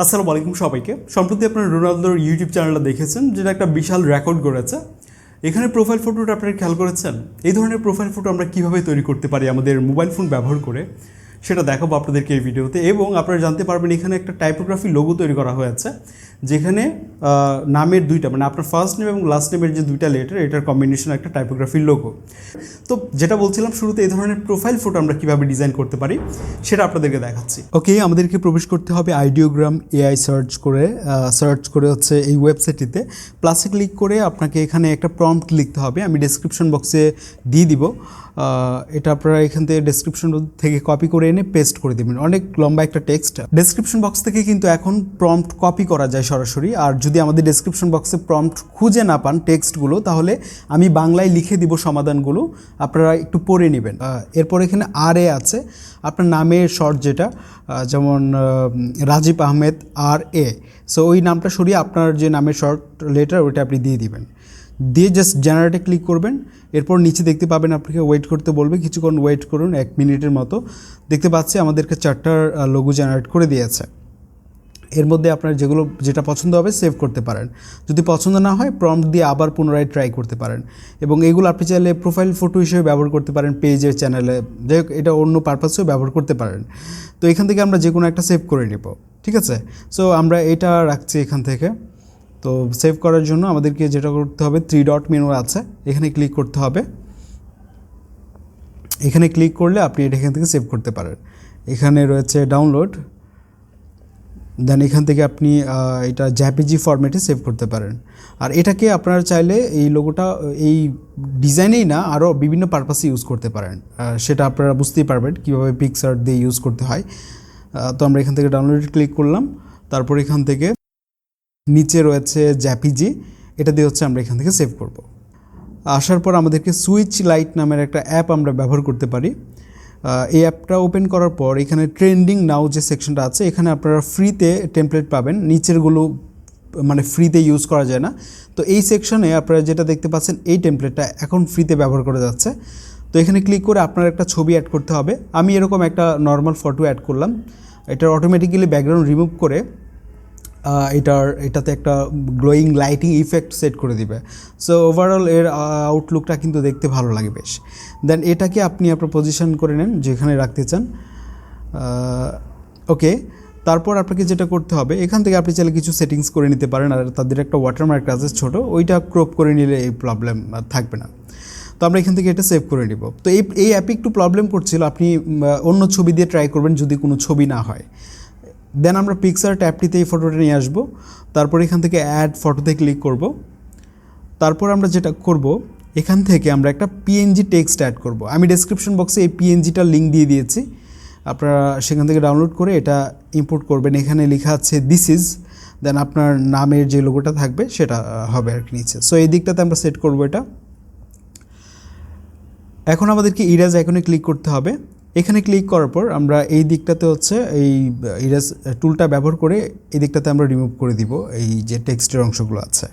আসসালামু আলাইকুম সবাইকে। সম্প্রতি আপনারা রোনালদোর ইউটিউব চ্যানেলটা দেখেছেন, যেটা একটা বিশাল রেকর্ড গড়েছে। এখানে প্রোফাইল ফটোটা আপনারা খেয়াল করেছেন? এই ধরনের প্রোফাইল ফটো আমরা কীভাবে তৈরি করতে পারি আমাদের মোবাইল ফোন ব্যবহার করে, সেটা দেখাবো আপনাদেরকে এই ভিডিওতে। এবং আপনারা জানতে পারবেন এখানে একটা টাইপোগ্রাফি লোগো তৈরি করা হয়েছে, যেখানে নামের দুইটা, মানে আপনার ফার্স্ট নেম এবং লাস্ট নেমের যে দুইটা লেটার, এটার কম্বিনেশন একটা টাইপোগ্রাফির লোগো। তো যেটা বলছিলাম শুরুতে, এই ধরনের প্রোফাইল ফটো আমরা কীভাবে ডিজাইন করতে পারি সেটা আপনাদেরকে দেখাচ্ছি। ওকে, আমাদেরকে প্রবেশ করতে হবে আইডিওগ্রাম এআই সার্চ করে হচ্ছে এই ওয়েবসাইটটিতে। প্লাসে ক্লিক করে আপনাকে এখানে একটা প্রম্পট লিখতে হবে। আমি ডেসক্রিপশন বক্সে দিয়ে দিব, এটা আপনারা এখান থেকে ডেসক্রিপশন থেকে কপি করে এনে পেস্ট করে দেবেন। অনেক লম্বা একটা টেক্সট। ডেসক্রিপশন বক্স থেকে কিন্তু এখন প্রম্পট কপি করা যায় সরাসরি। আর যদি আমাদের ডেসক্রিপশন বক্সে প্রম্পট খুঁজে না পান টেক্সটগুলো, তাহলে আমি বাংলায় লিখে দিব সমাধানগুলো, আপনারা একটু পড়ে নেবেন। এরপর এখানে RA আছে, আপনার নামের শর্ট যেটা, যেমন রাজীব আহমেদ RA। সো ওই নামটা সরিয়ে আপনার যে নামের শর্ট লেটার ওইটা আপনি দিয়ে দিবেন। দিয়ে জাস্ট জেনারেটে ক্লিক করবেন। এরপর নিচে দেখতে পাবেন আপনাকে ওয়েট করতে বলবে, কিছুক্ষণ ওয়েট করুন, 1 মিনিটের মতো। দেখতে পাচ্ছি আমাদেরকে 4টা লোগো জেনারেট করে দিয়েছে। এর মধ্যে আপনার যেটা পছন্দ হবে সেভ করতে পারেন। যদি পছন্দ না হয় প্রম্পট দিয়ে আবার পুনরায় ট্রাই করতে পারেন। এবং এগুলো আপনি চাইলে প্রোফাইল ফটো হিসেবে ব্যবহার করতে পারেন, পেজের চ্যানেলে, যাই হোক এটা অন্য পারপাসেও ব্যবহার করতে পারেন। তো এখান থেকে আমরা যে কোনো একটা সেভ করে নেব, ঠিক আছে? সো আমরা এটা রাখছি এখান থেকে। তো সেভ করার জন্য আমাদেরকে যেটা করতে হবে, 3 ডট মেনু আছে, এখানে ক্লিক করতে হবে। এখানে ক্লিক করলে আপনি এটা এখান থেকে সেভ করতে পারেন। এখানে রয়েছে ডাউনলোড, দেন এখান থেকে আপনি এটা জেপিজি ফরম্যাটে সেভ করতে পারেন। আর এটাকে আপনারা চাইলে এই লোগোটা এই ডিজাইনেই না, আরও বিভিন্ন পারপাসে ইউজ করতে পারেন। সেটা আপনারা বুঝতেই পারবেন কীভাবে পিকচার দিয়ে ইউজ করতে হয়। তো আমরা এখান থেকে ডাউনলোডে ক্লিক করলাম। তারপর এখান থেকে নিচে রয়েছে জেপিজি, এটা দিয়ে হচ্ছে আমরা এখান থেকে সেভ করব। আসার পর আমাদেরকে সুইচ লাইট নামের একটা অ্যাপ আমরা ব্যবহার করতে পারি। এই অ্যাপটা ওপেন করার পর এখানে ট্রেন্ডিং নাও যে সেকশনটা আছে, এখানে আপনারা ফ্রিতে টেমপ্লেট পাবেন। নিচেরগুলো মানে ফ্রিতে ইউজ করা যায় না। তো এই সেকশনে আপনারা যেটা দেখতে পাচ্ছেন, এই টেমপ্লেটটা এখন ফ্রিতে ব্যবহার করা যাচ্ছে। তো এখানে ক্লিক করে আপনার একটা ছবি অ্যাড করতে হবে। আমি এরকম একটা নর্মাল ফটো অ্যাড করলাম। এটার অটোমেটিক্যালি ব্যাকগ্রাউন্ড রিমুভ করে এটাতে একটা গ্লোয়িং লাইটিং ইফেক্ট সেট করে দিবে। সো ওভারঅল এর আউটলুকটা কিন্তু দেখতে ভালো লাগে বেশ। দেন এটাকে আপনি আপনার পজিশন করে নেন যেখানে রাখতে চান। ওকে, তারপর আপনাকে যেটা করতে হবে, এখান থেকে আপনি চাইলে কিছু সেটিংস করে নিতে পারেন। আর তাদের একটা ওয়াটারমার্ক আছে ছোটো, ওইটা ক্রপ করে নিলে এই প্রবলেম থাকবে না। তো আমরা এখান থেকে এটা সেভ করে নিব। তো এই অ্যাপে একটু প্রবলেম করছিল, আপনি অন্য ছবি দিয়ে ট্রাই করবেন যদি কোনো ছবি না হয়। দেন আমরা পিকচার ট্যাবটিতে এই ফটোটা নিয়ে আসব। তারপর এখান থেকে অ্যাড ফটোতে ক্লিক করব। তারপর আমরা যেটা করব, এখান থেকে আমরা একটা পিএনজি টেক্সট অ্যাড করব। আমি ডেসক্রিপশন বক্সে এই পিএনজিটার লিঙ্ক দিয়ে দিয়েছি, আপনারা সেখান থেকে ডাউনলোড করে এটা ইম্পোর্ট করবেন। এখানে লেখা আছে দিস ইজ, দেন আপনার নামের যে লোগোটা থাকবে সেটা হবে আর কি নিচে। সো এই দিকটাতে আমরা সেট করব এটা। এখন আমাদেরকে ইরেজ আইকনে ক্লিক করতে হবে। এখানে ক্লিক করার পর আমরা এই দিকটাতে হচ্ছে এই ইরেজ টুলটা ব্যবহার করে এই দিকটাতে আমরা রিমুভ করে দিব এই যে টেক্সটের অংশগুলো আছে।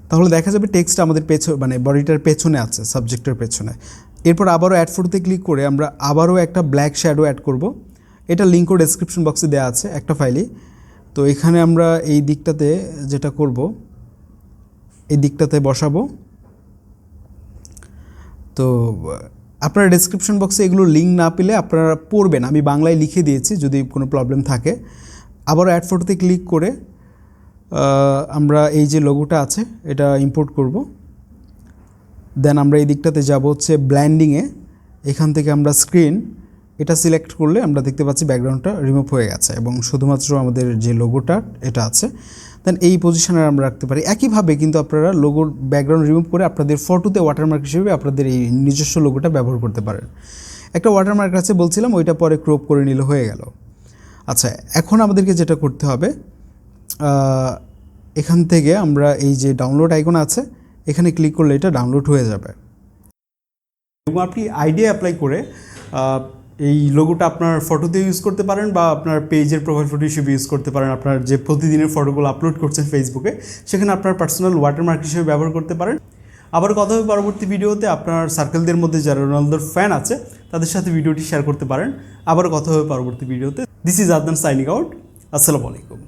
তাহলে দেখা যাবে টেক্সট আমাদের মানে বডিটার পেছনে আছে, সাবজেক্টের পেছনে। এরপর আবারও অ্যাড ফটোতে ক্লিক করে আমরা আবারও একটা ব্ল্যাক শ্যাডো অ্যাড করব। এটা লিঙ্কও ডেসক্রিপশন বক্সে দেওয়া আছে একটা ফাইলে। তো এখানে আমরা এই দিকটাতে যেটা করব, এই দিকটাতে বসাবো। তো আপনারা ডেসক্রিপশন বক্সে এগুলো লিঙ্ক না পেলে আপনারা পড়বেন, আমি বাংলায় লিখে দিয়েছি যদি কোনো প্রবলেম থাকে। আবারও অ্যাড ফটোতে ক্লিক করে আমরা এই যে লোগোটা আছে এটা ইম্পোর্ট করব। দেন আমরা এই দিকটাতে যাব হচ্ছে ব্ল্যান্ডিংয়ে। এখান থেকে আমরা স্ক্রিন এটা সিলেক্ট করলে আমরা দেখতে পাচ্ছি ব্যাকগ্রাউন্ডটা রিমুভ হয়ে গেছে এবং শুধুমাত্র আমাদের যে লোগোটা এটা আছে। দেন এই পজিশনে আমরা রাখতে পারি। একইভাবে কিন্তু আপনারা লোগোর ব্যাকগ্রাউন্ড রিমুভ করে আপনাদের ফটোতে ওয়াটারমার্ক হিসেবে আপনাদের এই নিজস্ব লোগোটা ব্যবহার করতে পারেন। একটা ওয়াটারমার্ক আছে বলছিলাম, ওইটা পরে ক্রপ করে নিলে হয়ে গেল। আচ্ছা, এখন আমাদেরকে যেটা করতে হবে, এখান থেকে আমরা এই যে ডাউনলোড আইকন আছে এখানে ক্লিক করলে এটা ডাউনলোড হয়ে যাবে। এবং আপনি আইডিয়া অ্যাপ্লাই করে এই লোগোটা আপনার ফটোতে ইউজ করতে পারেন বা আপনার পেজের প্রোফাইল ফটো হিসেবে ইউজ করতে পারেন। আপনার যে প্রতিদিনের ফটোগুলো আপলোড করছেন ফেসবুকে, সেখানে আপনার পার্সোনাল ওয়াটারমার্ক হিসেবে ব্যবহার করতে পারেন। আবার কথা হবে পরবর্তী ভিডিওতে। আপনার সার্কেলদের মধ্যে যারা রোনালদোর ফ্যান আছে তাদের সাথে ভিডিওটি শেয়ার করতে পারেন। আবার কথা হবে পরবর্তী ভিডিওতে। This is Adnan signing out. আসসালামু আলাইকুম।